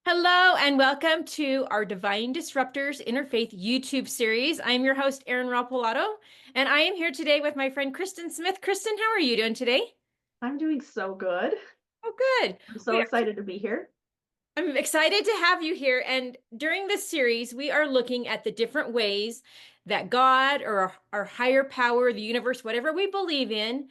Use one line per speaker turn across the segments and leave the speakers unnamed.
Hello and welcome to our Divine Disruptors Interfaith YouTube series. I'm your host, Erin Rapolato, and I am here today with my friend Kristen Smith. Kristen, how are you doing today?
I'm doing so good.
Oh, good.
I'm so excited to be here.
I'm excited to have you here. And during this series, we are looking at the different ways that God or our higher power, the universe, whatever we believe in,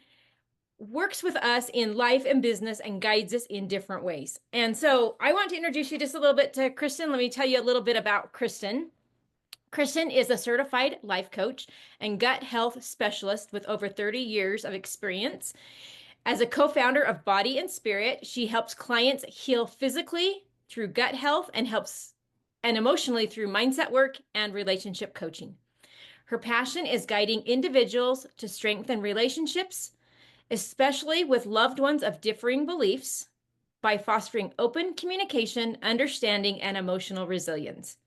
works with us in life and business and guides us in different ways. And so I want to introduce you just a little bit to Kristen. Let me tell you a little bit about Kristen. Kristen is a certified life coach and gut health specialist with over 30 years of experience. As a co founder of Body and Spirit, she helps clients heal physically through gut health and emotionally through mindset work and relationship coaching. Her passion is guiding individuals to strengthen relationships, especially with loved ones of differing beliefs, by fostering open communication, understanding, and emotional resilience.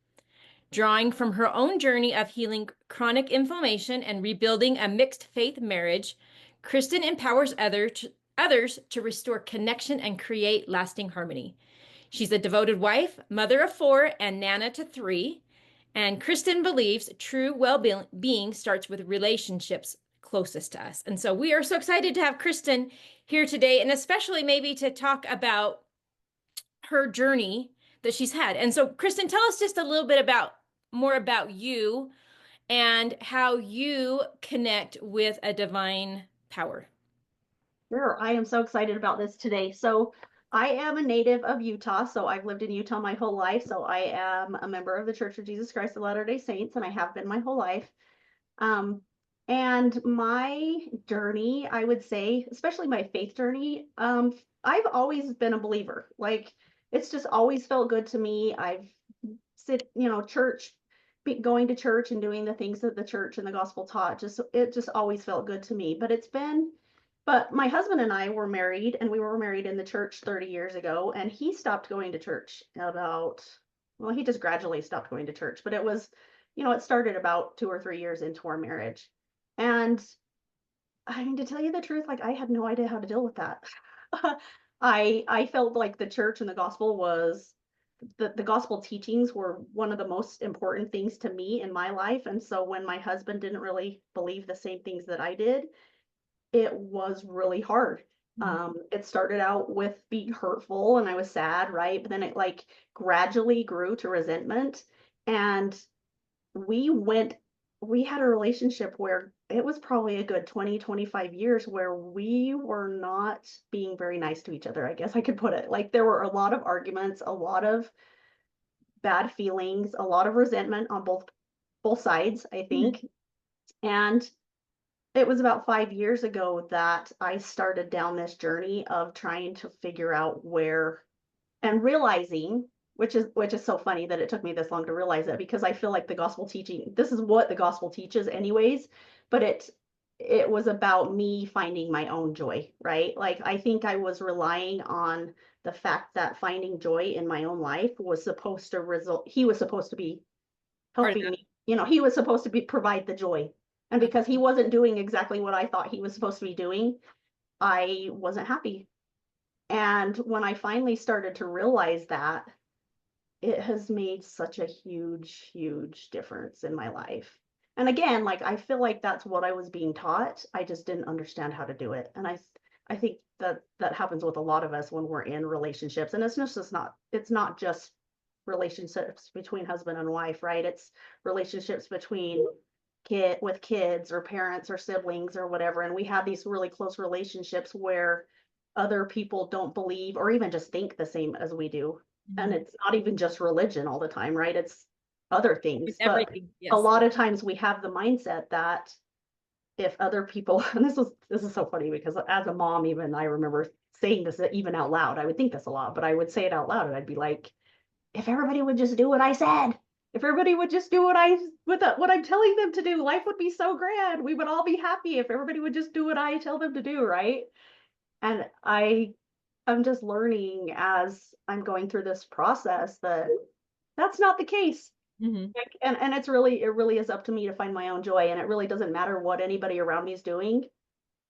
Drawing from her own journey of healing chronic inflammation and rebuilding a mixed faith marriage, Kristen empowers others to restore connection and create lasting harmony. She's a devoted wife, mother of four, and nana to three. And Kristen believes true well-being starts with relationships closest to us. And so we are so excited to have Kristen here today, and especially maybe to talk about her journey that she's had. And so, Kristen, tell us just a little bit more about you and how you connect with a divine power.
Sure, I am so excited about this today. So, I am a native of Utah, so I've lived in Utah my whole life. So, I am a member of the Church of Jesus Christ of Latter-day Saints, and I have been my whole life. Um, and my journey, I would say, especially my faith journey, I've always been a believer. Like, it's just always felt good to me. I've church, going to church and doing the things that the church and the gospel taught, it just always felt good to me. But my husband and I were married, and we were married in the church 30 years ago, and he stopped going to church well, he just gradually stopped going to church, but it started about 2 or 3 years into our marriage. And I mean, to tell you the truth, like I had no idea how to deal with that. I felt like the church and the gospel teachings were one of the most important things to me in my life. And so when my husband didn't really believe the same things that I did, it was really hard.
Mhm.
It started out with being hurtful and I was sad, right? But then it like gradually grew to resentment. And we went, we had a relationship where it was probably a good 20, 25 years where we were not being very nice to each other, I guess I could put it. Like there were a lot of arguments, a lot of bad feelings, a lot of resentment on both sides, I
Mhm.
think. And it was about 5 years ago that I started down this journey of trying to figure out where and realizing, which is so funny that it took me this long to realize it, because I feel like the gospel teaching, this is what the gospel teaches anyways, but it was about me finding my own joy, right? Like I think I was relying on the fact that finding joy in my own life was supposed to result, he was supposed to be
Part of
helping me. He was supposed to be provide the joy. And
that.
because he wasn't doing exactly what I thought he was supposed to be doing, I wasn't happy. And when I finally started to realize that, it has made such a huge, huge difference in my life. And again, like I feel like that's what I was being taught. I just didn't understand how to do it. And I think that that happens with a lot of us when we're in relationships. And it's not just relationships between husband and wife, right? It's relationships between with kids or parents or siblings or whatever. And we have these really close relationships where other people don't believe or even just think the same as we do. And
Mhm.
it's not even just religion all the time, right? It's other
It's
things. But
everything.
a
Yes.
lot of times we have the mindset that if other people, and this is so funny because as a mom, even I remember saying this even out loud. I would think this a lot, but I would say it out loud and I'd be like, if everybody would just do what I said, if everybody would just do what I'm telling them to do, life would be so grand. We would all be happy if everybody would just do what I tell them to do, right? And I'm just learning as I'm going through this process that that's not the case.
Mhm.
Like, and it really is up to me to find my own joy, and it really doesn't matter what anybody around me is doing.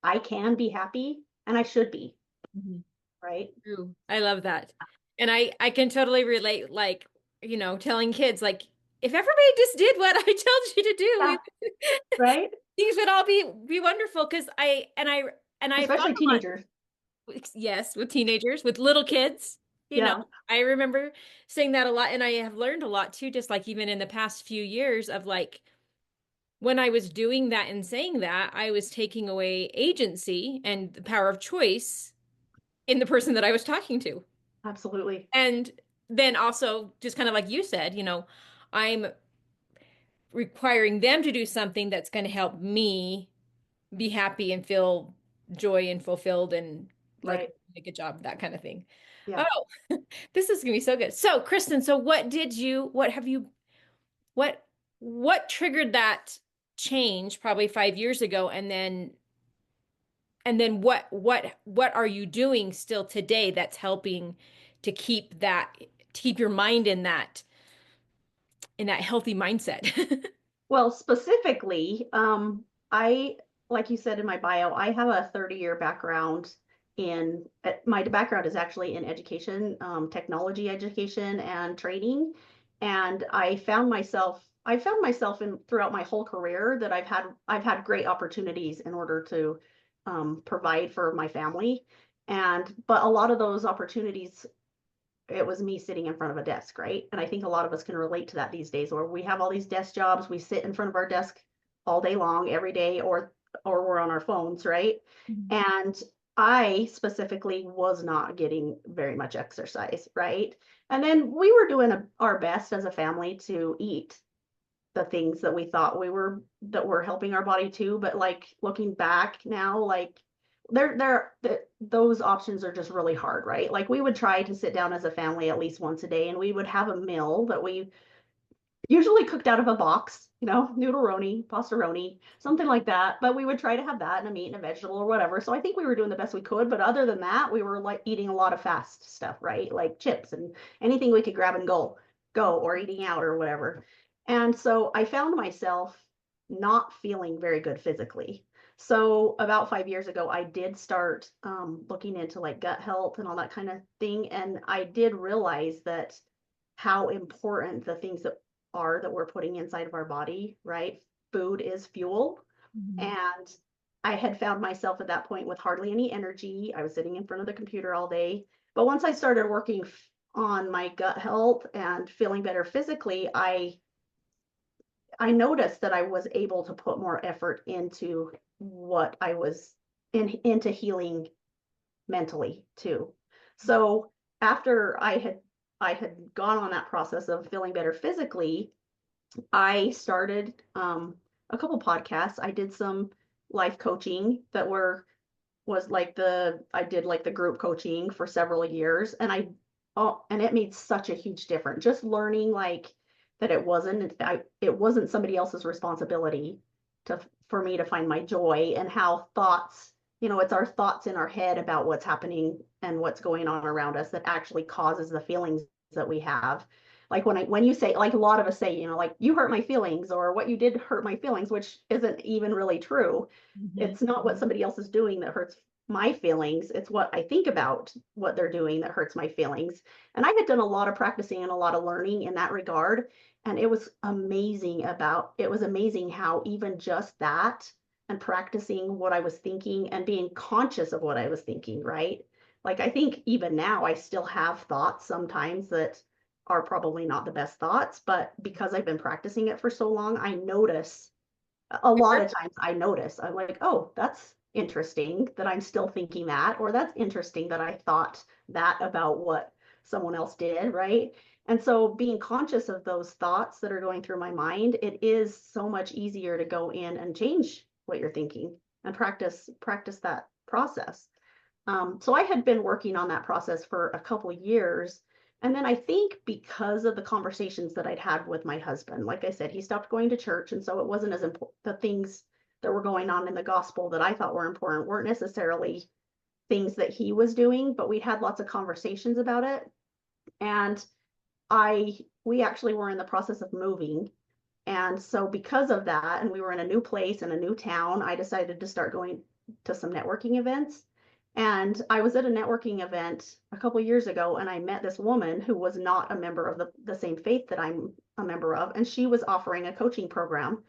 I can be happy and I should be,
Mhm.
right?
True. I love that. And I can totally relate, like, telling kids, like, if everybody just did what I told you to do,
Yeah, right?
things would all be wonderful. Because I thought
Especially
a lot,
teenagers.
yes, with teenagers, with little kids, you know,
Yeah,
I remember saying that a lot, and I have learned a lot too, just like even in the past few years of like when I was doing that and saying that, I was taking away agency and the power of choice in the person that I was talking to.
absolutely.
And then also, just kind of like you said, I'm requiring them to do something that's going to help me be happy and feel joy and fulfilled and like
Right.
make a job, that kind of thing.
Yeah.
Oh, this is gonna be so good. So, Kristen, so what what triggered that change probably 5 years ago, and then what are you doing still today that's helping to keep your mind in that healthy mindset?
Well, specifically, I, like you said in my bio, I have a 30-year background my background is actually in education, technology education and training. And I found myself in throughout my whole career that I've had great opportunities in order to provide for my family. But a lot of those opportunities it was me sitting in front of a desk, right? And I think a lot of us can relate to that these days, where we have all these desk jobs, we sit in front of our desk all day long, every day, or we're on our phones, right?
Mhm.
And I specifically was not getting very much exercise, right? And then we were doing our best as a family to eat the things that we thought that were helping our body too. But like looking back now, like those options are just really hard, right? Like we would try to sit down as a family at least once a day and we would have a meal that we usually cooked out of a box, noodle-roni, pasta-roni, something like that. But we would try to have that and a meat and a vegetable or whatever. So I think we were doing the best we could. But other than that, we were like eating a lot of fast stuff, right? Like chips and anything we could grab and go, or eating out or whatever. And so I found myself not feeling very good physically. So about 5 years ago, I did start looking into like gut health and all that kind of thing. And I did realize that how important the things that we're putting inside of our body, right? Food is fuel.
Mhm.
And I had found myself at that point with hardly any energy. I was sitting in front of the computer all day. But once I started working on my gut health and feeling better physically, I noticed that I was able to put more effort into what I was into healing mentally too. So after I had gone on that process of feeling better physically, I started a couple podcasts. I did some life coaching that was like I did like the group coaching for several years, and it made such a huge difference. Just learning like that it wasn't somebody else's responsibility to for me to find my joy, and how thoughts, it's our thoughts in our head about what's happening and what's going on around us that actually causes the feelings that we have. Like when you say, like a lot of us say, like you hurt my feelings, or what you did hurt my feelings, which isn't even really true.
Mhm.
It's not what somebody else is doing that hurts my feelings. It's what I think about what they're doing that hurts my feelings. And I had done a lot of practicing and a lot of learning in that regard. And it was amazing how even just that, and practicing what I was thinking and being conscious of what I was thinking, right? Like I think even now I still have thoughts sometimes that are probably not the best thoughts, but because I've been practicing it for so long, I notice a lot of times I'm like, oh, that's interesting that I'm still thinking that, or that's interesting that I thought that about what someone else did, right? And so being conscious of those thoughts that are going through my mind, it is so much easier to go in and change what you're thinking and practice that process. So I had been working on that process for a couple of years. And then I think because of the conversations that I'd had with my husband, like I said, he stopped going to church. And so it wasn't as important. The things that were going on in the gospel that I thought were important weren't necessarily things that he was doing, but we'd had lots of conversations about it. And we actually were in the process of moving. And so because of that, and we were in a new place in a new town, I decided to start going to some networking events. And I was at a networking event a couple years ago, and I met this woman who was not a member of the same faith that I'm a member of, and she was offering a coaching program.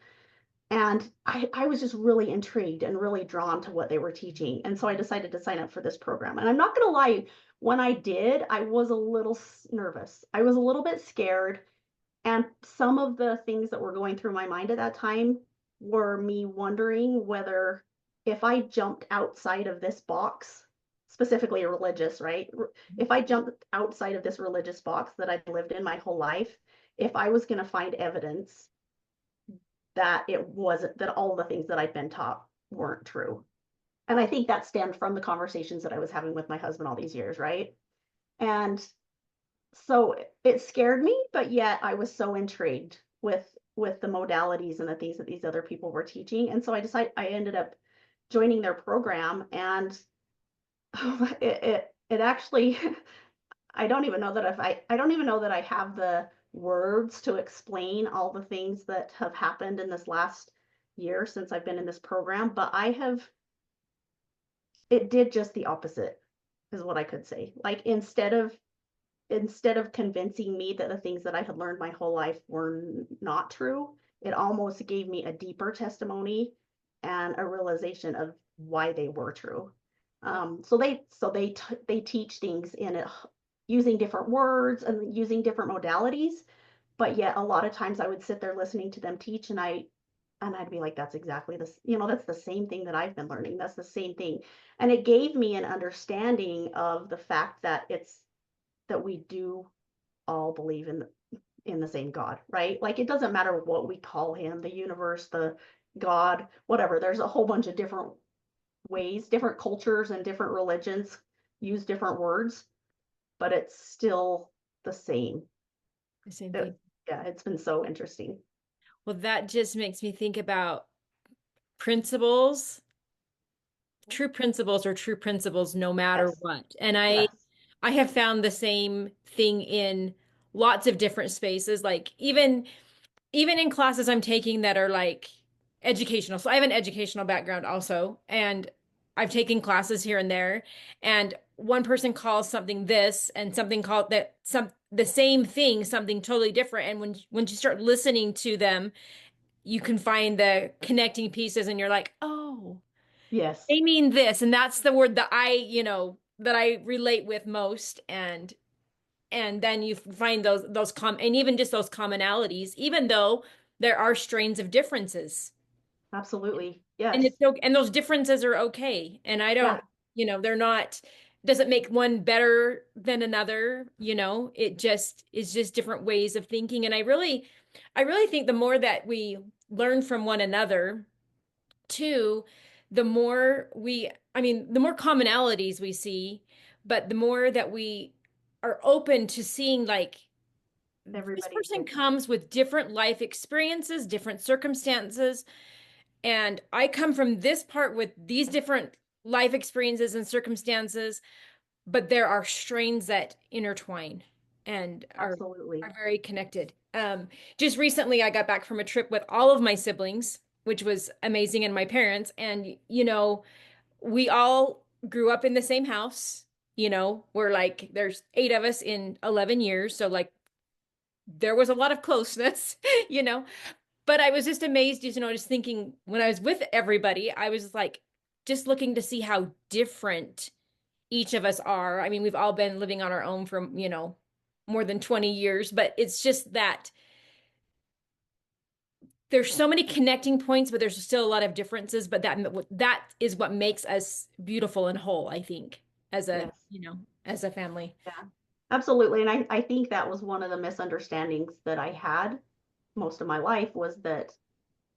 And I was just really intrigued and really drawn to what they were teaching. And so I decided to sign up for this program. And I'm not going to lie, when I did, I was a little nervous. I was a little bit scared. And some of the things that were going through my mind at that time were me wondering whether if I jumped outside of this box, specifically religious, right? If I jumped outside of this religious box that I'd lived in my whole life, if I was going to find evidence that it wasn't, that all the things that I'd been taught weren't true. And I think that stemmed from the conversations that I was having with my husband all these years, right? And so it scared me, but yet I was so intrigued with the modalities and the things that these other people were teaching. And so I ended up joining their program, and it actually I don't even know that if I don't even know that I have the words to explain all the things that have happened in this last year since I've been in this program, but it did just the opposite is what I could say. Like instead of convincing me that the things that I had learned my whole life were not true, it almost gave me a deeper testimony and a realization of why they were true. So they teach things in it using different words and using different modalities, but yet a lot of times I would sit there listening to them teach, and I'd be like, that's exactly this, that's the same thing that I've been learning. That's the same thing. And it gave me an understanding of the fact that that we do all believe in the same God, right? Like it doesn't matter what we call him, the universe, the God, whatever. There's a whole bunch of different ways, different cultures and different religions use different words, but it's still the same.
The same thing.
Yeah, it's been so interesting.
Well, that just makes me think about principles. True principles are true principles no matter
Yes,
what. And I
yes,
I have found the same thing in lots of different spaces, like even in classes I'm taking that are like educational. So I have an educational background also, and I've taken classes here and there, and one person calls something this and something called that some the same thing something totally different. And when you start listening to them, you can find the connecting pieces and you're like, "Oh,
yes,
they mean this." And that's the word that that I relate with most. And then you find those and even just those commonalities, even though there are strains of differences.
absolutely.
And
Yes.
it's okay, and those differences are okay. And I
Yeah,
don't, they're not, doesn't make one better than another. It just is just different ways of thinking. And I really think the more that we learn from one another too, the more the more commonalities we see, but the more that we are open to seeing, like, this
everybody's
person
different.
comes with different life experiences, different circumstances, and I come from this part with these different life experiences and circumstances, but there are strains that intertwine and
Absolutely.
are very connected. Just recently, I got back from a trip with all of my siblings, which was amazing, and my parents, and we all grew up in the same house. We're like, there's 8 of us in 11 years, so like there was a lot of closeness, you know. But I was just amazed, just thinking when I was with everybody, I was like, just looking to see how different each of us are. I mean, we've all been living on our own for, more than 20 years, but it's just that there's so many connecting points, but there's still a lot of differences. But that is what makes us beautiful and whole, I think, as a,
Yes.
as a family.
Yeah. Absolutely. And I think that was one of the misunderstandings that I had most of my life, was that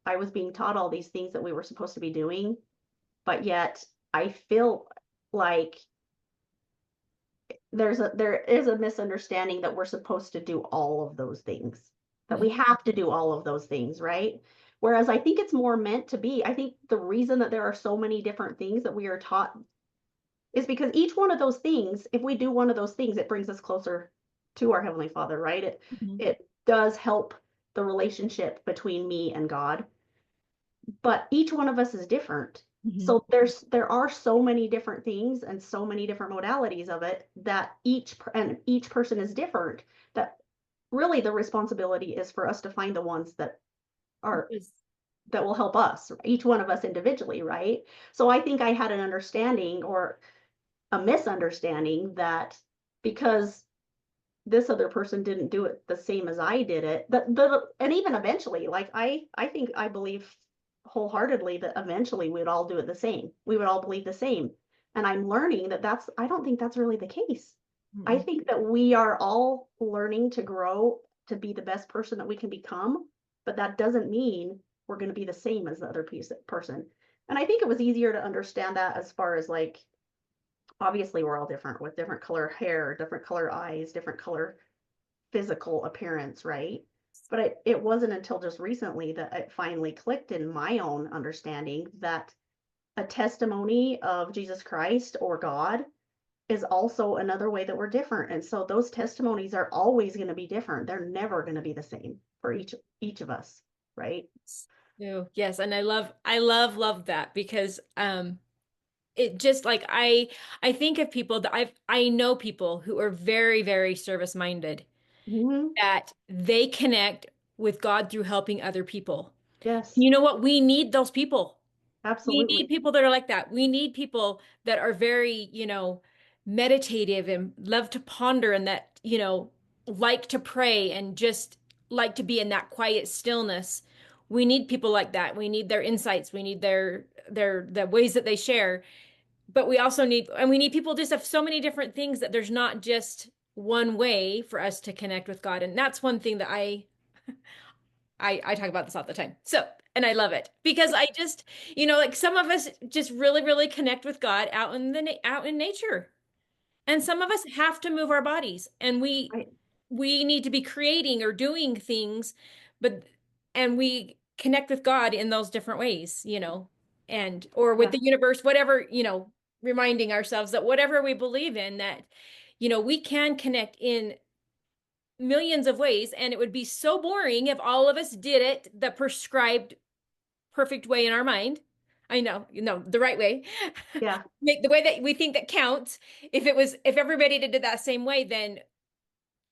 I was being taught all these things that we were supposed to be doing, but yet I feel like there is a misunderstanding that we're supposed to do all of those things, that we
Mhm.
have to do all of those things, right? Whereas I think it's more meant to be. I think the reason that there are so many different things that we are taught is because each one of those things, if we do one of those things, it brings us closer to our Heavenly Father, right? It
Mhm.
it does help the relationship between me and God. But each one of us is different.
Mhm.
So there are so many different things and so many different modalities of it that each person is different, that really the responsibility is for us to find the ones that are
Yes.
that will help us, each one of us individually, right? So I think I had an understanding or a misunderstanding that because this other person didn't do it the same as I did it, and even eventually, like I think I believe wholeheartedly that eventually we'd all do it the same. We would all believe the same. And I'm learning that I don't think that's really the case. I
Mm-mm.
think that we are all learning to grow to be the best person that we can become, but that doesn't mean we're going to be the same as the other person. And I think it was easier to understand that as far as like, obviously we're all different with different color hair, different color eyes, different color physical appearance, right? But it wasn't until just recently that it finally clicked in my own understanding that a testimony of Jesus Christ or God is also another way that we're different. And so those testimonies are always going to be different. They're never going to be the same for each of us, right?
Oh, yes, and love that because it just like I think of people that I know people who are very, very service minded,
Mm-hmm.
that they connect with God through helping other people.
Yes,
You know what? We need those people. We need
absolutely.
people that are like that. We need people that are very, meditative and love to ponder and that, like to pray and just like to be in that quiet stillness. We need people like that. We need their insights. We need their the ways that they share. But we also need, and we need people just have so many different things that there's not just one way for us to connect with God. And that's one thing that I talk about this all the time. So, and I love it because I just, like some of us just really, really connect with God out in nature. And some of us have to move our bodies and
Right.
we need to be creating or doing things, but and we connect with God in those different ways, and or with
Yeah.
the universe, whatever, reminding ourselves that whatever we believe in, that, we can connect in millions of ways. And it would be so boring if all of us did it the prescribed perfect way in our mind. I know, the right way.
Yeah.
Make the way that we think that counts. If everybody did it that same way, then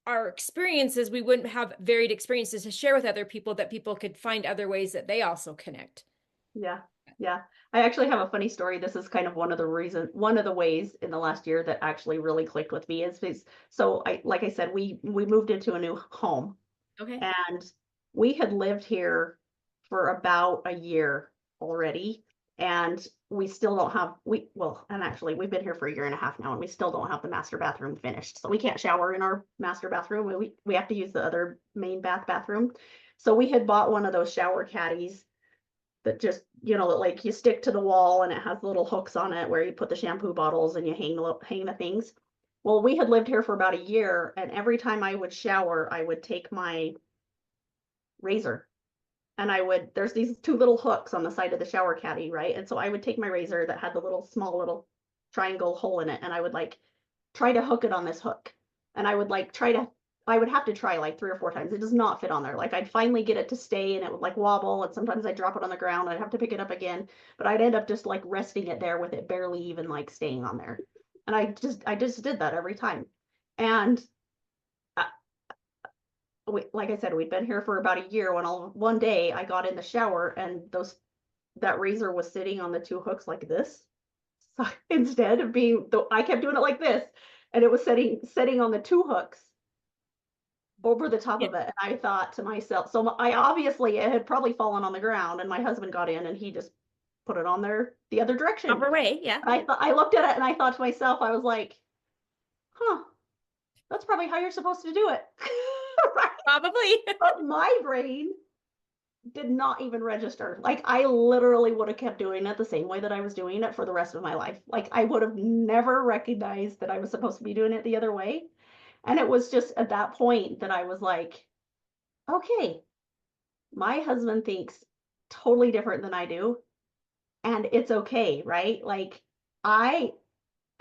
our experiences, we wouldn't have varied experiences to share with other people, that people could find other ways that they also connect.
Yeah. Yeah. I actually have a funny story. This is kind of one of the ways in the last year that actually really clicked with me is so like I said, we moved into a new home
Okay.
and we had lived here for about a year already. And we still don't have and actually we've been here for a year and a half now and we still don't have the master bathroom finished. So we can't shower in our master bathroom. We have to use the other main bathroom. So we had bought one of those shower caddies that just, like you stick to the wall and it has little hooks on it where you put the shampoo bottles and you hang the things. Well, we had lived here for about a year, and every time I would shower, I would take my razor and there's these two little hooks on the side of the shower caddy, right? And so I would take my razor that had the small little triangle hole in it, and I would like try to hook it on this hook. And I would like I would have to try like 3 or 4 times. It does not fit on there. Like I'd finally get it to stay and it would like wobble. And sometimes I'd drop it on the ground. I'd have to pick it up again, but I'd end up just like resting it there with it barely even like staying on there. And I just did that every time. And uh, like I said, we'd been here for about a year when one day I got in the shower and that razor was sitting on the two hooks like this. So instead of I kept doing it like this, and it was setting on the two hooks over the top
Yeah.
of it. And I thought to myself, so I obviously it had probably fallen on the ground, and my husband got in and he just put it on there the other direction.
Proper way. Yeah.
I looked at it and I thought to myself, I was like, huh, that's probably how you're supposed to do it. Right?
Probably.
But my brain did not even register. Like I literally would have kept doing it the same way that I was doing it for the rest of my life. Like I would have never recognized that I was supposed to be doing it the other way. And it was just at that point that I was like, okay, my husband thinks totally different than I do. And it's okay, right? Like I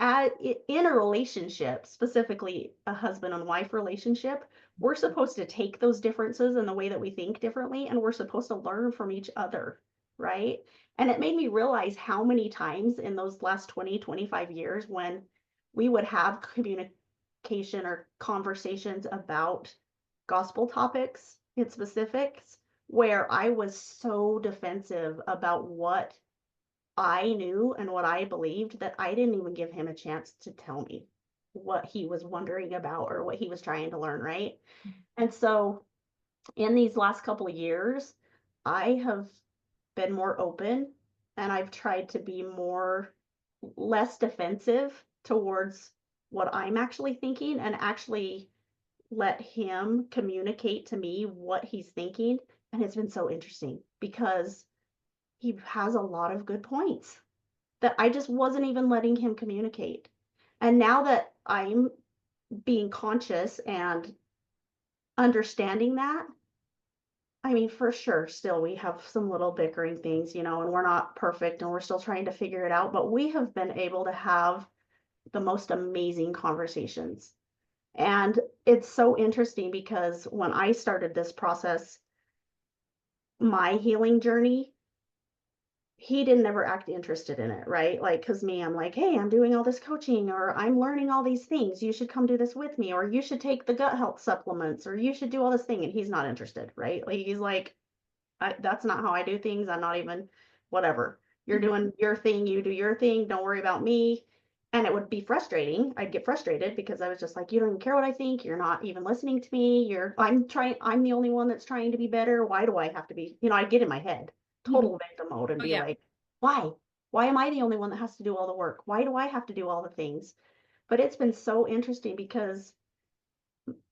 in a relationship, specifically a husband and wife relationship, we're supposed to take those differences and the way that we think differently, and we're supposed to learn from each other. right? And it made me realize how many times in those last 20, 25 years when we would have communication or conversations about gospel topics in specifics, where I was so defensive about what I knew and what I believed that I didn't even give him a chance to tell me what he was wondering about or what he was trying to learn, right? And so in these last couple of years, I have been more open and I've tried to be more less defensive towards what I'm actually thinking and actually let him communicate to me what he's thinking. And it's been so interesting because he has a lot of good points that I just wasn't even letting him communicate. And now that I'm being conscious and understanding that, I mean, for sure, still we have some little bickering things, and we're not perfect and we're still trying to figure it out, but we have been able to have the most amazing conversations. And it's so interesting because when I started this process, my healing journey, he didn't ever act interested in it, right? Like, because me, I'm like, hey, I'm doing all this coaching, or I'm learning all these things. You should come do this with me, or you should take the gut health supplements, or you should do all this thing. And he's not interested, right? Like, he's like, that's not how I do things. I'm not even, whatever. You're
Mhm.
doing your thing, you do your thing. Don't worry about me. And it would be frustrating. I'd get frustrated because I was just like, you don't even care what I think. You're not even listening to me. I'm the only one that's trying to be better. Why do I have to be? I'd get in my head,
Mhm.
total victim mode, and
Oh
be
yeah.
like, why? Why am I the only one that has to do all the work? Why do I have to do all the things? But it's been so interesting because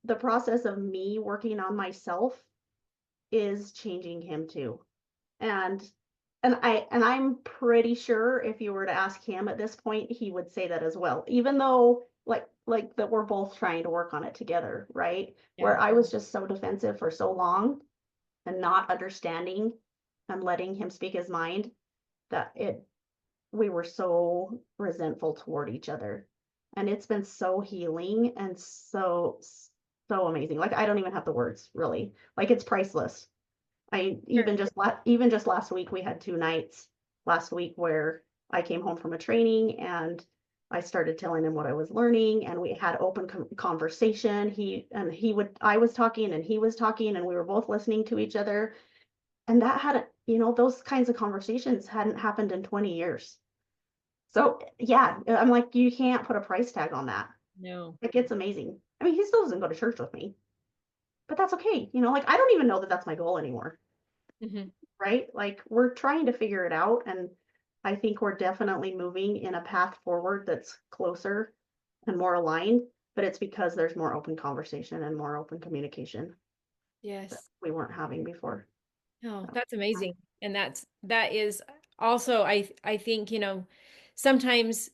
the process of me working on myself is changing him too. And I'm pretty sure if you were to ask him at this point, he would say that as well, even though like that we're both trying to work on it together, right? Where
Yeah.
I was just so defensive for so long and not understanding and letting him speak his mind that it we were so resentful toward each other. And it's been so healing and so amazing. Like I don't even have the words really. Like it's priceless. I
Sure.
even just last week we had 2 nights last week where I came home from a training and I started telling him what I was learning and we had open conversation. He would I was talking and he was talking and we were both listening to each other and that hadn't, those kinds of conversations hadn't happened in 20 years. So, yeah, I'm like you can't put a price tag on that.
No.
Like it's amazing. I mean, he still doesn't go to church with me, but that's okay. Like I don't even know that that's my goal anymore.
Mhm.
Right? Like we're trying to figure it out. And I think we're definitely moving in a path forward that's closer and more aligned, but it's because there's more open conversation and more open communication that
Yes.
we weren't having before.
Oh,
So,
that's amazing. And that is also I think, sometimes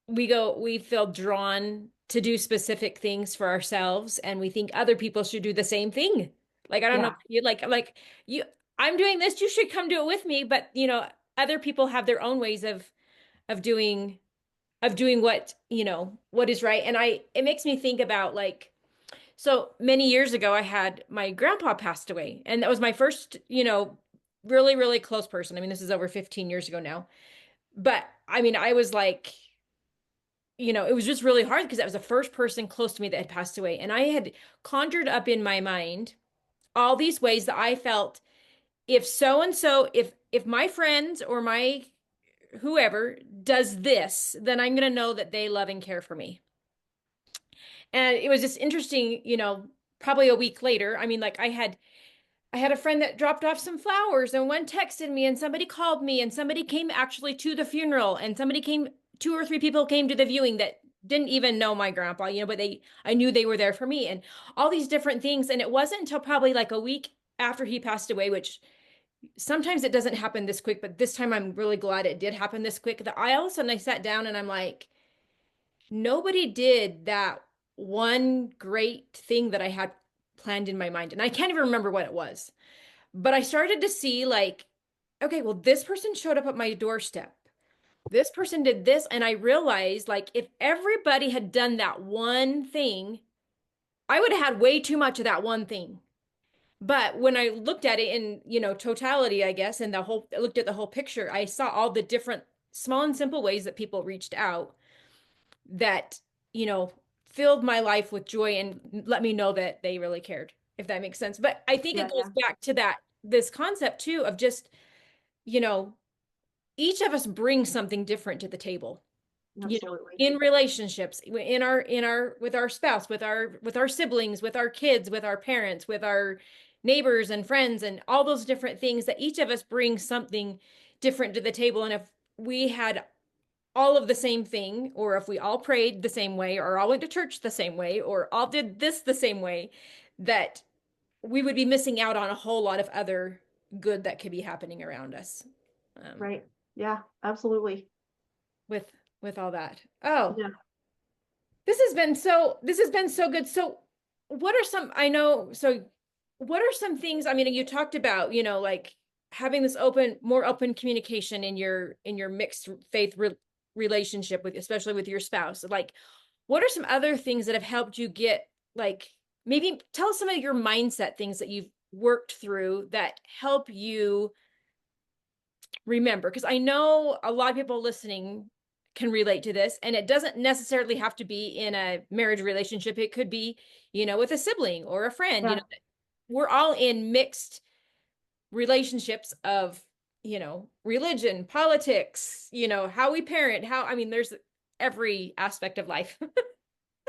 we feel drawn to do specific things for ourselves and we think other people should do the same thing. Like I don't know
yeah,
if you like you I'm doing this, you should come do it with me, but other people have their own ways of doing what, what is right. And it makes me think about like so many years ago I had my grandpa passed away and that was my first, really really close person. I mean, this is over 15 years ago now. But I mean, I was like it was just really hard because that was the first person close to me that had passed away. And I had conjured up in my mind all these ways that I felt if so and so, if my friends or my whoever does this, then I'm going to know that they love and care for me. And it was just interesting, probably a week later. I mean, like I had a friend that dropped off some flowers and one texted me and somebody called me and somebody came actually to the funeral and somebody came, two or three people came to the viewing that didn't even know my grandpa, but I knew they were there for me and all these different things. And it wasn't until probably like a week after he passed away, which sometimes it doesn't happen this quick, but this time I'm really glad it did happen this quick. That I all of a sudden I sat down and I'm like, nobody did that one great thing that I had planned in my mind. And I can't even remember what it was. But I started to see like, okay, well, this person showed up at my doorstep. This person did this. And I realized like if everybody had done that one thing, I would have had way too much of that one thing. But when I looked at it in, totality, I guess, and I looked at the whole picture, I saw all the different small and simple ways that people reached out that, you know, filled my life with joy and let me know that they really cared, if that makes sense. But I think
Yeah,
it goes
yeah,
back to this concept too of just, you know, each of us brings something different to the table,
absolutely.
in relationships, with our spouse, with our siblings, with our kids, with our parents, with our neighbors and friends, and all those different things that each of us brings something different to the table. And if we had all of the same thing, or if we all prayed the same way, or all went to church the same way, or all did this the same way, that we would be missing out on a whole lot of other good that could be happening around us, um,
Right. Yeah, absolutely.
with all that. Oh,
Yeah.
this has been so good. So what are some, I know, so what are some things, I mean, you talked about, like having this more open communication in your mixed faith relationship with, especially with your spouse. Like, what are some other things that have helped you get, like, maybe tell us some of your mindset things that you've worked through that help you remember? Because I know a lot of people listening can relate to this, and it doesn't necessarily have to be in a marriage relationship. It could be, with a sibling or a friend.
Yeah.
We're all in mixed relationships of, religion, politics, how we parent, I mean, there's every aspect of life.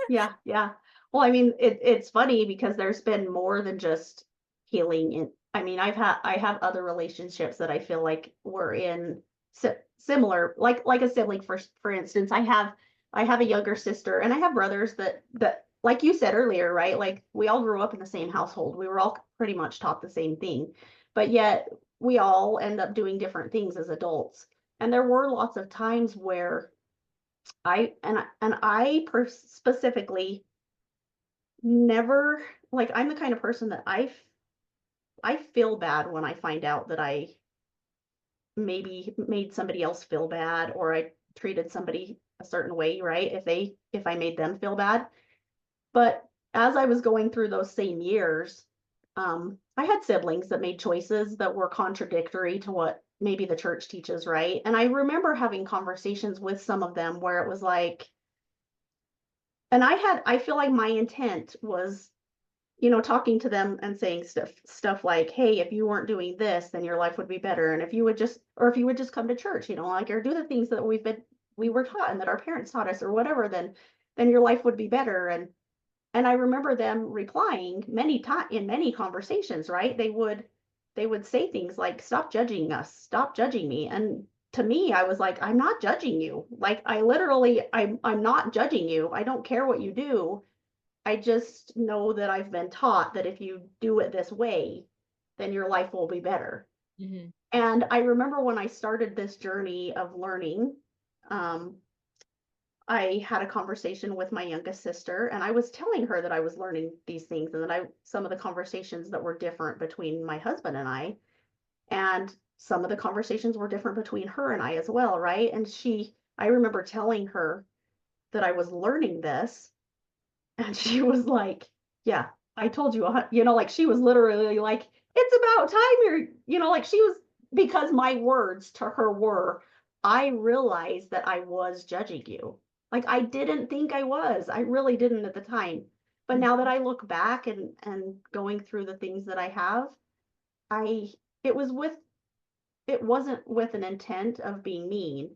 Yeah, yeah. Well, I mean, it's funny because there's been more than just healing in, I mean, I have other relationships that I feel like were in similar, like a sibling, for instance. I have a younger sister and I have brothers that like you said earlier, right? Like we all grew up in the same household. We were all pretty much taught the same thing. But yet we all end up doing different things as adults. And there were lots of times where specifically never, like, I'm the kind of person that I feel bad when I find out that I maybe made somebody else feel bad, or I treated somebody a certain way, right? If I made them feel bad. But as I was going through those same years, I had siblings that made choices that were contradictory to what maybe the church teaches, right? And I remember having conversations with some of them where it was like, and I feel like my intent was, talking to them and saying stuff like, hey, if you weren't doing this, then your life would be better. And if you would just come to church, like, or do the things that we were taught and that our parents taught us or whatever, then your life would be better. And I remember them replying many times in many conversations, right? They would say things like, stop judging us, stop judging me. And to me, I was like, I'm not judging you. Like, I'm not judging you. I don't care what you do. I just know that I've been taught that if you do it this way, then your life will be better.
Mhm.
And I remember when I started this journey of learning, um, I had a conversation with my youngest sister, and I was telling her that I was learning these things and that some of the conversations that were different between my husband and I, and some of the conversations were different between her and I as well, right? And I remember telling her that I was learning this, and she was like, yeah, I told you, like she was literally like, it's about time like she was, because my words to her were, I realized that I was judging you. Like I didn't think I was. I really didn't at the time. But now that I look back and going through the things that I have, I it was with it wasn't with an intent of being mean,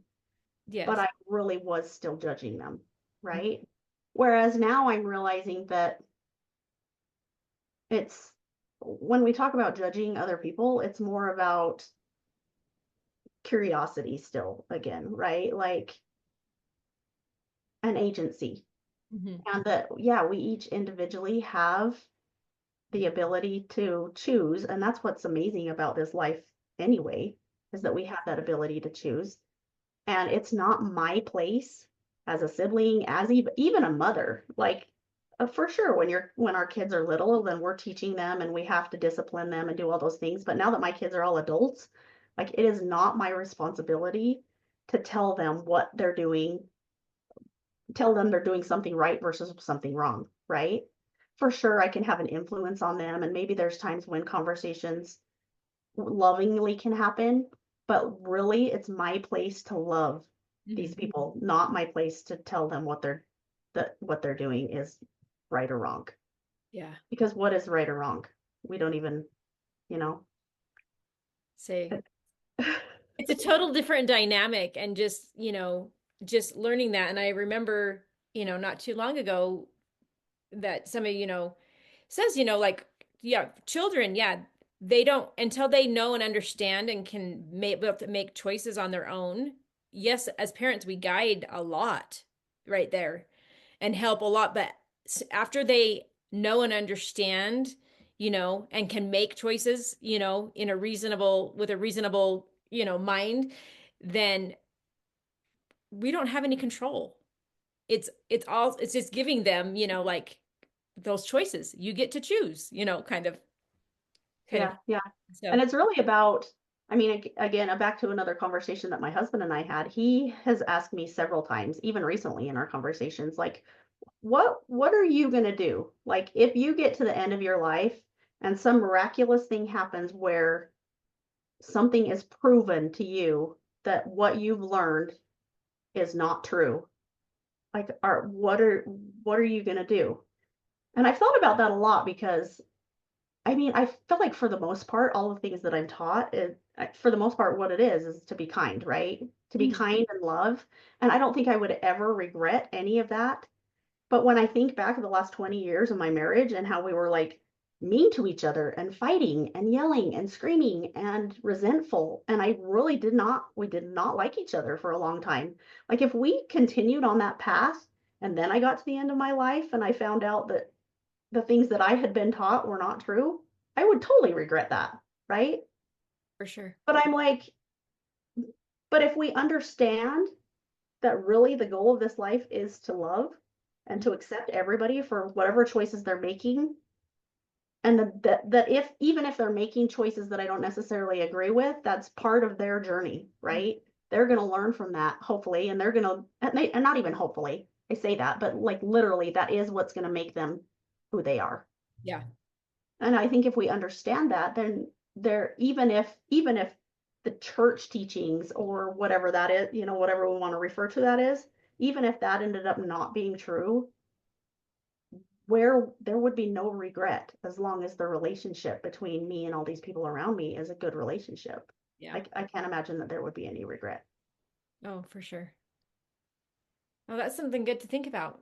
but
Yes.
I really was still judging them, right? Whereas now I'm realizing that it's when we talk about judging other people, it's more about curiosity still again, right? Like an agency.
Mhm.
And that, yeah, we each individually have the ability to choose. And that's what's amazing about this life anyway, is that we have that ability to choose. And it's not my place as a sibling, as even a mother. Like for sure, when our kids are little, then we're teaching them and we have to discipline them and do all those things. But now that my kids are all adults, like it is not my responsibility to tell them they're doing something right versus something wrong, right? for sure I can have an influence on them. And maybe there's times when conversations lovingly can happen, but really it's my place to love these
Mhm.
people, not my place to tell them what they're doing is right or wrong.
Yeah.
Because what is right or wrong? We don't even, you know.
Say it's a total different dynamic and just, just learning that. And I remember, not too long ago that somebody, says, like, yeah, children, yeah, they don't until they know and understand and can make choices on their own. Yes, as parents, we guide a lot right there and help a lot, but after they know and understand, and can make choices, in a reasonable with a reasonable, mind, then we don't have any control. It's just giving them, like those choices. You get to choose, kind of.
Yeah, yeah. And
So,
it's really about, I mean, again, back to another conversation that my husband and I had. He has asked me several times, even recently in our conversations, like, what are you going to do? Like, if you get to the end of your life and some miraculous thing happens where something is proven to you that what you've learned is not true, like, what are you going to do? And I've thought about that a lot because I mean, I feel like for the most part, all the things that I'm taught, for the most part, what it is to be kind, right? To be
mhm,
kind and love. And I don't think I would ever regret any of that. But when I think back of the last 20 years of my marriage and how we were like mean to each other and fighting and yelling and screaming and resentful, and we did not like each other for a long time. Like if we continued on that path and then I got to the end of my life and I found out that the things that I had been taught were not true, I would totally regret that, right?
for sure.
But I'm like, but if we understand that really the goal of this life is to love and to accept everybody for whatever choices they're making, and that if even if they're making choices that I don't necessarily agree with, that's part of their journey, right? They're going to learn from that, hopefully, and they're going to, and not even hopefully, I say that, but like literally, that is what's going to make them who they are.
Yeah,
And I think if we understand that, then even if the church teachings or whatever that is, whatever we want to refer to that is, even if that ended up not being true, where there would be no regret as long as the relationship between me and all these people around me is a good relationship.
yeah.
I can't imagine that there would be any regret.
Oh, for sure. Oh, that's something good to think about.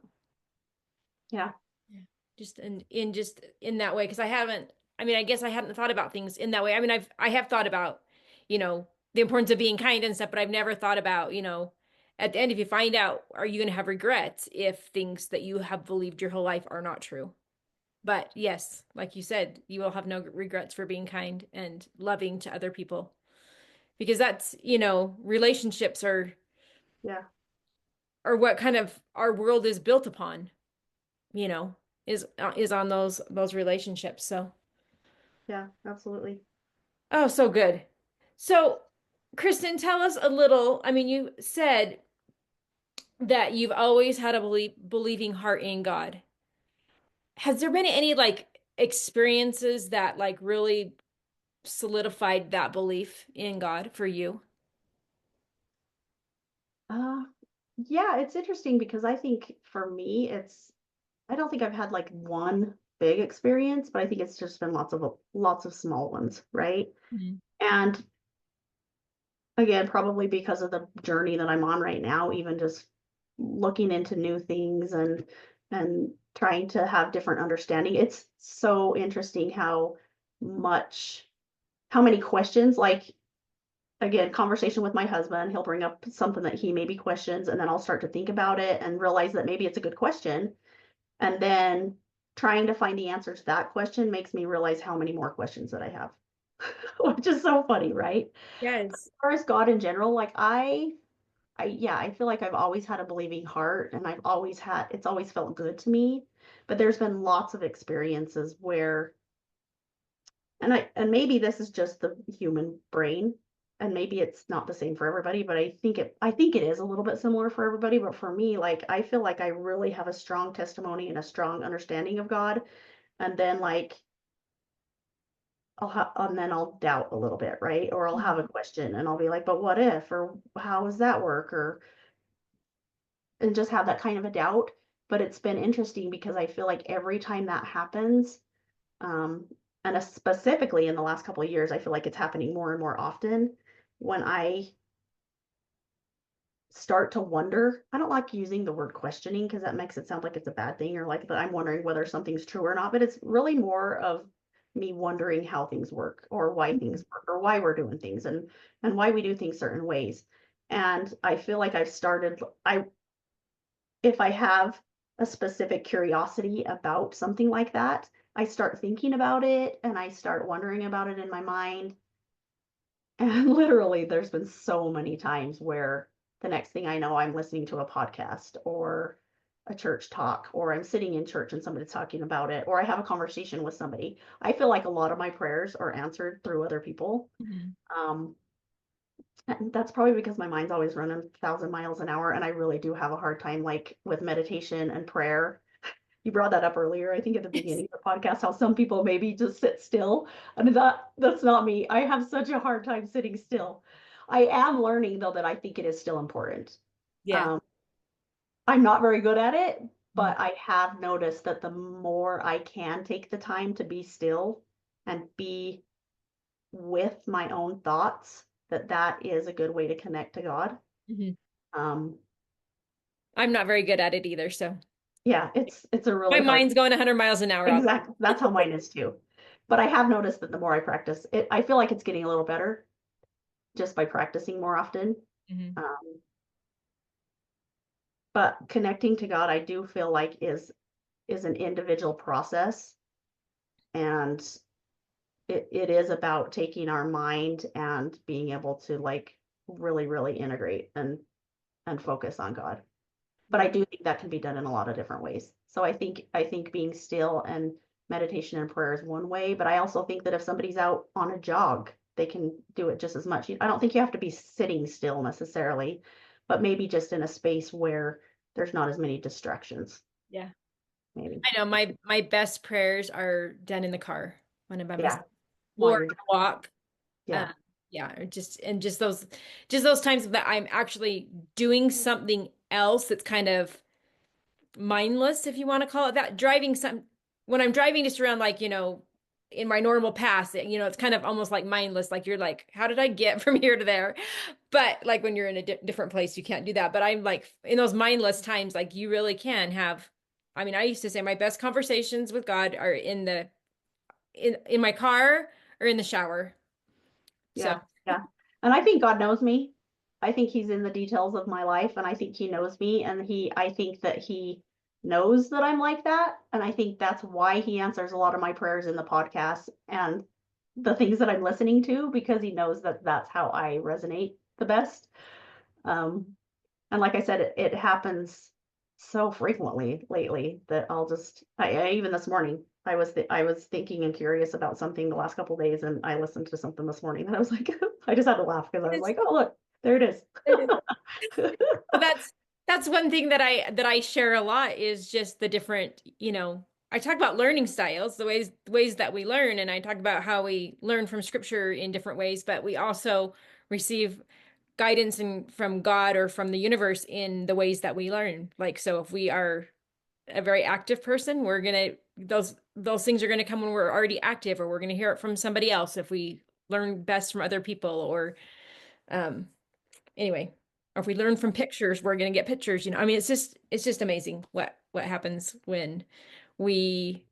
Yeah.
Yeah. Just in that way, because I mean, I guess I hadn't thought about things in that way. I mean, I have thought about, the importance of being kind and stuff, but I've never thought about, at the end, if you find out, are you going to have regrets if things that you have believed your whole life are not true? But yes, like you said, you will have no regrets for being kind and loving to other people, because that's, relationships
Yeah.
are what kind of our world is built upon, you know, is on those relationships. So,
Yeah, absolutely.
oh, so good. So, Kristen, tell us a little. I mean, you said that you've always had a believing heart in God. Has there been any like experiences that like really solidified that belief in God for you?
Uh yeah, it's interesting because I think for me I don't think I've had like one big experience, but I think it's just been lots of small ones, right?
Mhm.
And again, probably because of the journey that I'm on right now, even just looking into new things and trying to have different understanding. It's so interesting much how many questions, like again, conversation with my husband, he'll bring up something that he maybe questions and then I'll start to think about it and realize that maybe it's a good question. And then trying to find the answer to that question makes me realize how many more questions that I have, which is so funny, right?
Yes.
Far as God in general, like yeah, I feel like I've always had a believing heart and it's always felt good to me. But there's been lots of experiences where, and maybe this is just the human brain, and maybe it's not the same for everybody, but I think it is a little bit similar for everybody. But for me, like I feel like I really have a strong testimony and a strong understanding of God. And then like and then I'll doubt a little bit, right? Or I'll have a question and I'll be like, but what if, or how does that work? Or and just have that kind of a doubt. But it's been interesting because I feel like every time that happens, um, and specifically in the last couple of years, I feel like it's happening more and more often when I start to wonder. I don't like using the word questioning because that makes it sound like it's a bad thing or like that I'm wondering whether something's true or not, but it's really more of me wondering how things work or why things work or why we're doing things and why we do things certain ways. And I feel like I've started I if I have a specific curiosity about something like that, I start thinking about it and I start wondering about it in my mind. And literally, there's been so many times where the next thing I know, I'm listening to a podcast or a church talk, or I'm sitting in church and somebody's talking about it, or I have a conversation with somebody. I feel like a lot of my prayers are answered through other people.
Mhm.
Um, and that's probably because my mind's always running 1,000 miles an hour, and I really do have a hard time, like with meditation and prayer. You brought that up earlier, I think at the
Yes.
beginning of the podcast, how some people maybe just sit still. I mean, that's not me. I have such a hard time sitting still. I am learning though that I think it is still important.
Yeah.
Um, I'm not very good at it,
Mhm.
but I have noticed that the more I can take the time to be still and be with my own thoughts, that is a good way to connect to God.
Mhm.
Um,
I'm not very good at it either, so
yeah, it's a
my
really hard.
mind's going 100 miles an hour all the
Exactly. That's how mine is too. But I have noticed that the more I practice it, I feel like it's getting a little better just by practicing more often.
time.
Um, but connecting to God, I do feel like is an individual process, and it is about taking our mind and being able to like really, really integrate and focus on God. But I
Yeah.
do think that can be done in a lot of different ways. So I think being still and meditation and prayer is one way, but I also think that if somebody's out on a jog, they can do it just as much. I don't think you have to be sitting still necessarily, but maybe just in a space where there's not as many distractions,
Yeah.
maybe.
I know my best prayers are done in the car when I'm by
Yeah,
myself
while
or on
you're
a walk. Uh,
yeah,
yeah, or just those times that I'm actually doing something else that's kind of mindless, if you want to call it that. When I'm driving just around like, in my normal path, it's kind of almost like mindless. Like you're like, how did I get from here to there? But like when you're in a different place, you can't do that. But I'm like in those mindless times, like you really can have. I mean, I used to say my best conversations with God are in my car or in the shower. So,
yeah, yeah. And I think God knows me. I think he's in the details of my life and I think he knows me and I think that he knows that I'm like that. And I think that's why he answers a lot of my prayers in the podcast and the things that I'm listening to because he knows that that's how I resonate the best. Um, and like I said, it happens so frequently lately that even this morning, I was thinking and curious about something the last couple of days, and I listened to something this morning, and I was like, I just had to laugh because I was
it's,
like, oh look, there it is.
well, that's one thing that I share a lot is just the different, I talk about learning styles, the ways that we learn, and I talk about how we learn from scripture in different ways, but we also receive guidance from God or from the universe in the ways that we learn. Like, so if we are a very active person, those things are gonna come when we're already active, or we're gonna hear it from somebody else if we learn best from other people, or um anyway, or if we learn from pictures, we're gonna get pictures. I mean, it's just amazing what happens when we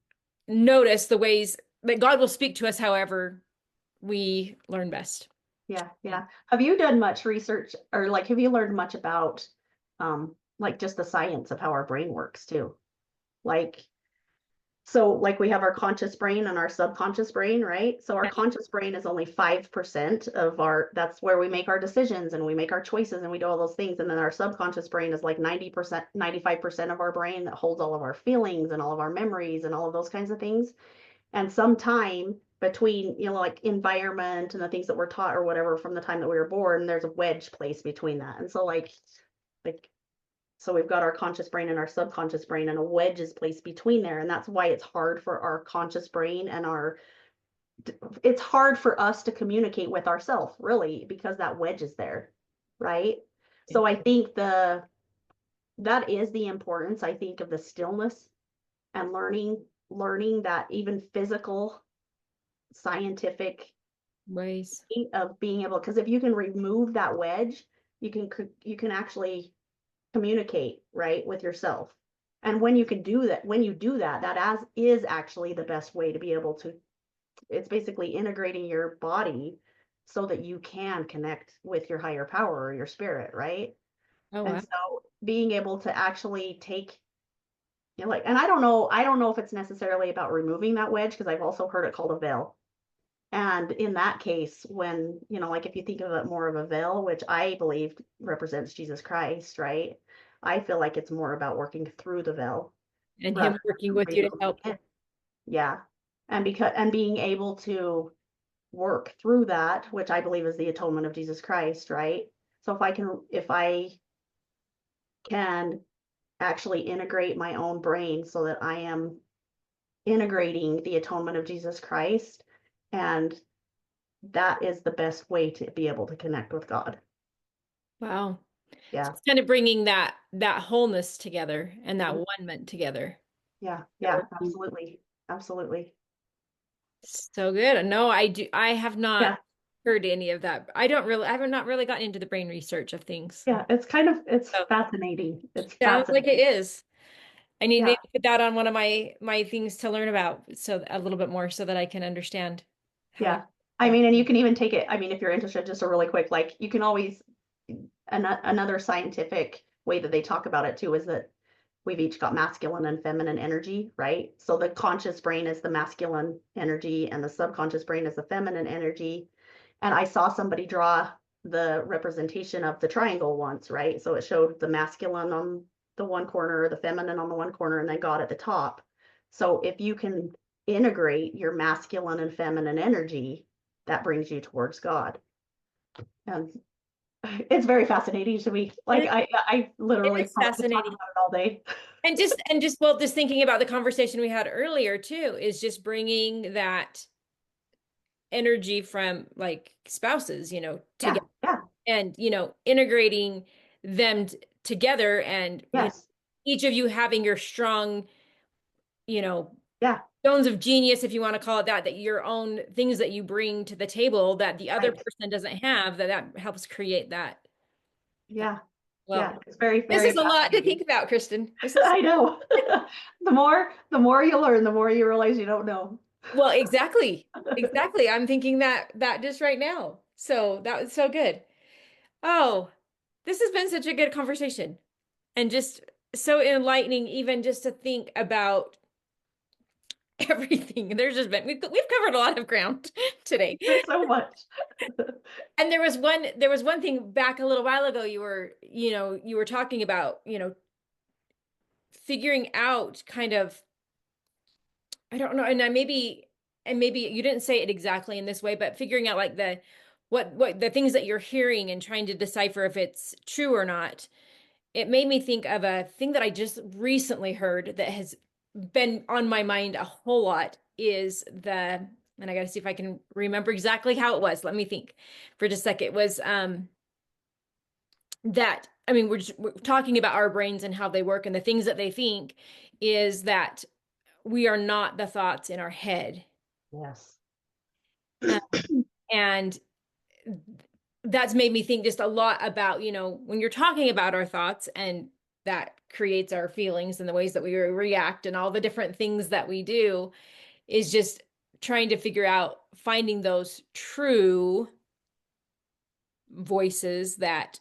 notice the ways that God will speak to us however we learn best.
Yeah, yeah. Have you done much research or like have you learned much about like just the science of how our brain works too? Like so like we have our conscious brain and our subconscious brain, right? So our conscious brain is only 5% of that's where we make our decisions and we make our choices and we do all those things. And then our subconscious brain is like 90%, 95% of our brain that holds all of our feelings and all of our memories and all of those kinds of things. and some time between, like environment and the things that we're taught or whatever from the time that we were born, there's a wedge placed between that. And so like so we've got our conscious brain and our subconscious brain, and a wedge is placed between there. And that's why it's hard for our conscious brain and it's hard for us to communicate with ourselves, really, because that wedge is there, right? So I think that is the importance, I think, of the stillness and learning that even physical, scientific
Ways.
of being able, because if you can remove that wedge, you can actually communicate, right, with yourself. And when you can do that, when you do that, that as is actually the best way to be able to, it's basically integrating your body so that you can connect with your higher power or your spirit, right?
Oh,
And
wow.
so being able to actually take, like, and I don't know if it's necessarily about removing that wedge, because I've also heard it called a veil. And in that case, when, like if you think of it more of a veil, which I believe represents Jesus Christ, right? I feel like it's more about working through the veil
And
rather
him working
than
with you to
removing
help.
it. Yeah. And being able to work through that, which I believe is the atonement of Jesus Christ, right? So if I can actually integrate my own brain so that I am integrating the atonement of Jesus Christ, and that is the best way to be able to connect with God.
Wow. So
Yeah.
it's kind of bringing that wholeness together and that
Mhm.
one-ment together.
Yeah.
That
Yeah.
working.
Absolutely. Absolutely.
So good. No, I have not
Yeah.
heard any of that. I have not really gotten into the brain research of things.
Yeah. It's
So
fascinating. It's
sounds like it
fascinating.
is. I need
Yeah.
maybe put that on one of my things to learn about so a little bit more so that I can understand how
Yeah. I
that.
mean, and you can even take it, I mean, if you're interested, just a really quick, like you can always, another scientific way that they talk about it too is that we've each got masculine and feminine energy, right? So the conscious brain is the masculine energy and the subconscious brain is the feminine energy. And I saw somebody draw the representation of the triangle once, right? So it showed the masculine on the one corner, the feminine on the one corner, and then God at the top. So if you can integrate your masculine and feminine energy, that brings you towards God. And it's very fascinating to me. Like
It,
I
it
literally
is
probably could talk
fascinating.
about it all day.
And just well, just thinking about the conversation we had earlier too, is just bringing that energy from like spouses,
Yeah,
together
yeah,
and, integrating them together and,
yes,
each of you having your strong, you know,
yeah,
zones of genius, if you want to call it that, that your own things that you bring to the table that the other
right.
person doesn't have, that helps create that.
Yeah,
Well,
yeah. It's very,
this
very
is a lot to
fascinating.
think about, Kristen. This is
I know. The more you learn, the more you realize you don't know.
Well, exactly. Exactly. I'm thinking that just right now. So that was so good. Oh, this has been such a good conversation and just so enlightening, even just to think about everything. We've covered a lot of ground today.
There's so much.
And there was one thing back a little while ago you were talking about, figuring out kind of, I don't know, and maybe you didn't say it exactly in this way, but figuring out like what the things that you're hearing and trying to decipher if it's true or not. It made me think of a thing that I just recently heard that has been on my mind a whole lot and I got to see if I can remember exactly how it was. Let me think for just a second. It was that I mean we're talking about our brains and how they work and the things that they think is that we are not the thoughts in our head.
Yes.
Um, and that's made me think just a lot about, when you're talking about our thoughts and that creates our feelings and the ways that we react and all the different things that we do is just trying to figure out finding those true voices that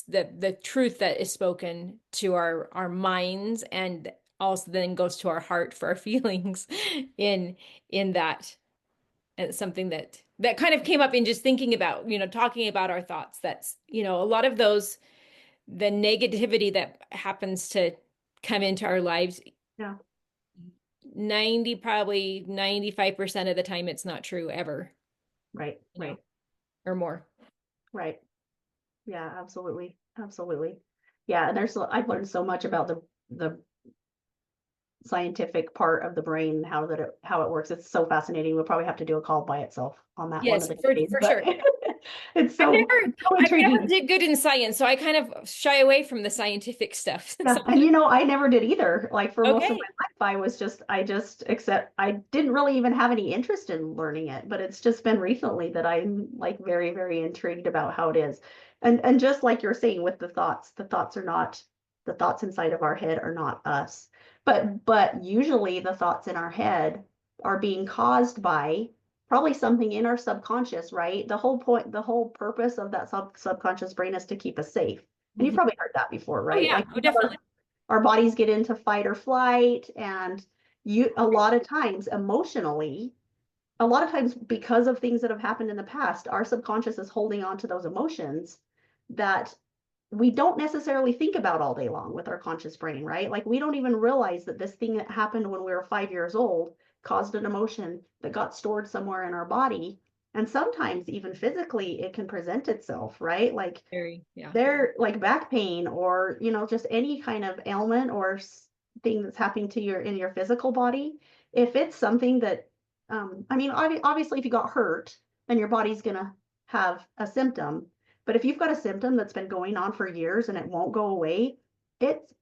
the truth that is spoken to our minds and also then goes to our heart for our feelings in that. And it's something that kind of came up in just thinking about, talking about our thoughts. That's, a lot of the negativity that happens to come into our lives
Yeah.
probably 95% of the time it's not true ever,
Right, right,
or more.
right. Yeah, absolutely. Absolutely. Yeah, and I've learned so much about the scientific part of the brain, how it works. It's so fascinating. We'll probably have to do a call by itself on that one of
Yes,
the
for
days,
for
but
sure.
it's so
I've never
intriguing.
did good in science, so I kind of shy away from the scientific stuff.
Yeah, and I never did either. Like for most of
Okay.
my life, I just accept, I didn't really even have any interest in learning it, but it's just been recently that I'm like very, very intrigued about how it is. And just like you're saying with the thoughts are not, the thoughts inside of our head are not us. But usually the thoughts in our head are being caused by probably something in our subconscious, right? The whole purpose of that subconscious brain is to keep us safe. And you've
Mhm.
probably heard that before,
Oh
right?
yeah,
Like
oh definitely.
our bodies get into fight or flight, and a lot of times emotionally, a lot of times because of things that have happened in the past, our subconscious is holding on to those emotions that we don't necessarily think about all day long with our conscious brain, right? Like we don't even realize that this thing that happened when we were 5 years old caused an emotion that got stored somewhere in our body. And sometimes even physically, it can present itself, right? Like
Very, yeah.
they're like back pain, or just any kind of ailment or thing that's happening to your in your physical body. If it's something that I mean, obviously if you got hurt, then your body's gonna have a symptom. But if you've got a symptom that's been going on for years and it won't go away, it's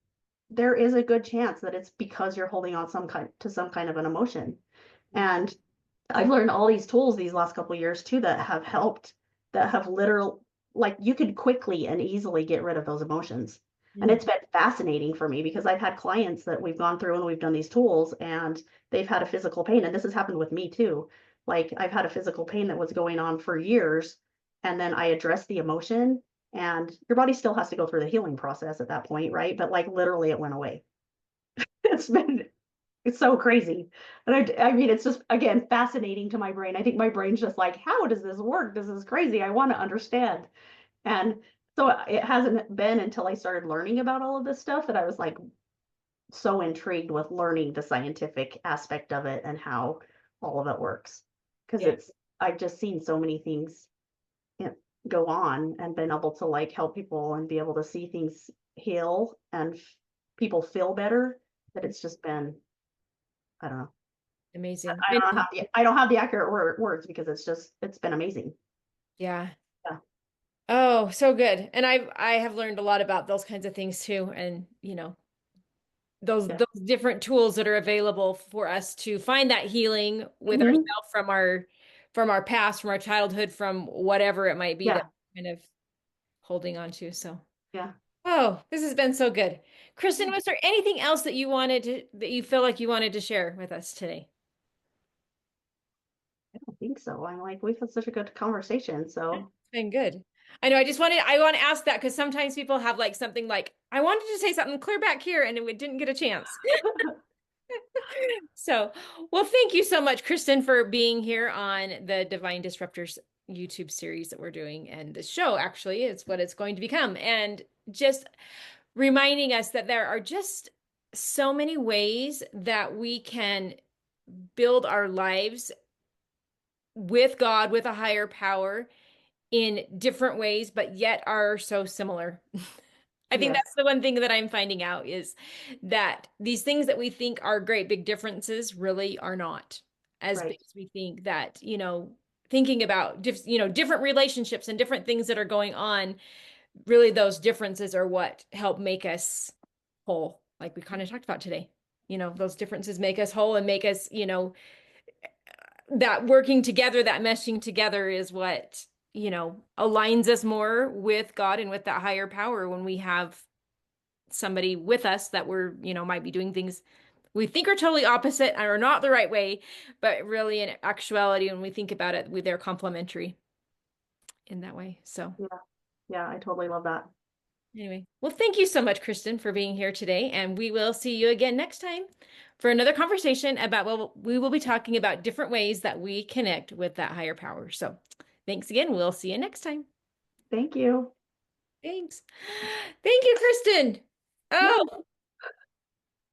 there is a good chance that it's because you're holding on some kind of an emotion. And I've learned all these tools these last couple of years too that have helped, that have literal, like you could quickly and easily get rid of those emotions. And
Mm.
it's been fascinating for me because I've had clients that we've gone through and we've done these tools and they've had a physical pain. And this has happened with me too. Like I've had a physical pain that was going on for years. And then I addressed the emotion, and your body still has to go through the healing process at that point, right? But like literally it went away. It's been it's so crazy. And I mean, it's just, again, fascinating to my brain. I think my brain's just like, how does this work? This is crazy. I want to understand. And so it hasn't been until I started learning about all of this stuff that I was like so intrigued with learning the scientific aspect of it and how all of it works. Because
Yeah,
I've just seen so many things, go on and been able to like help people and be able to see things heal and people feel better, that it's just been, I don't know.
amazing.
I don't have the accurate words because it's been amazing.
Yeah.
Yeah.
Oh, so good. And I have learned a lot about those kinds of things too. And those
Yeah.
different tools that are available for us to find that healing with
Hmm.
ourselves from our past, from our childhood, from whatever it might be that
Yeah.
we're kind of holding on to. So,
Yeah.
oh, this has been so good. Kristen, was there anything else that you feel like you wanted to share with us today?
I don't think so. I'm like, we've had such a good conversation.
It's
So
been good. I know. I want to ask that because sometimes people have like something like, I wanted to say something clear back here and we didn't get a chance. So, well, thank you so much, Kristen, for being here on the Divine Disruptors YouTube series that we're doing. And the show actually is what it's going to become. And just reminding us that there are just so many ways that we can build our lives with God, with a higher power in different ways, but yet are so similar. I think
yes,
that's the one thing that I'm finding out is that these things that we think are great big differences really are not as big
right.
as we think that, thinking about different relationships and different things that are going on, really those differences are what help make us whole, like we kind of talked about today. Those differences make us whole and make us, that working together, that meshing together is what, aligns us more with God and with that higher power when we have somebody with us that we're, might be doing things we think are totally opposite and are not the right way, but really in actuality, when we think about it, they're complementary in that way. So
Yeah. Yeah. I totally love that.
anyway, well, thank you so much, Kristen, for being here today. And we will see you again next time for another conversation about, well, we will be talking about different ways that we connect with that higher power. So thanks again. We'll see you next time.
Thank you.
Thanks. Thank you, Kristen.
Yeah.
Oh,